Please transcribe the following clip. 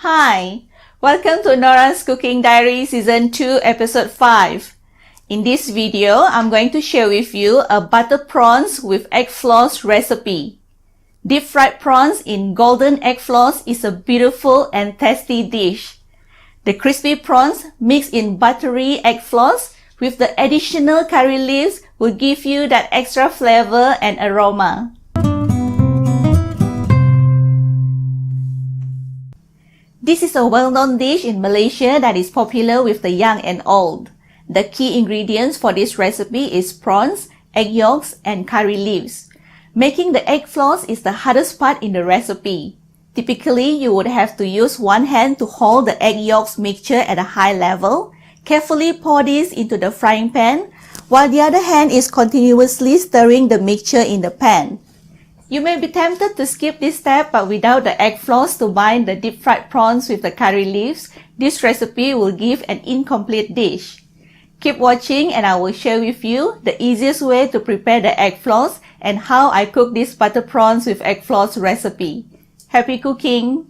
Hi, welcome to Norah's Cooking Diary Season 2 Episode 5. In this video, I'm going to share with you a butter prawns with egg floss recipe. Deep fried prawns in golden egg floss is a beautiful and tasty dish. The crispy prawns mixed in buttery egg floss with the additional curry leaves will give you that extra flavor and aroma. This is a well-known dish in Malaysia that is popular with the young and old. The key ingredients for this recipe is prawns, egg yolks, and curry leaves. Making the egg floss is the hardest part in the recipe. Typically, you would have to use one hand to hold the egg yolks mixture at a high level, carefully pour this into the frying pan, while the other hand is continuously stirring the mixture in the pan. You may be tempted to skip this step, but without the egg floss to bind the deep fried prawns with the curry leaves, this recipe will give an incomplete dish. Keep watching and I will share with you the easiest way to prepare the egg floss and how I cook this butter prawns with egg floss recipe. Happy cooking!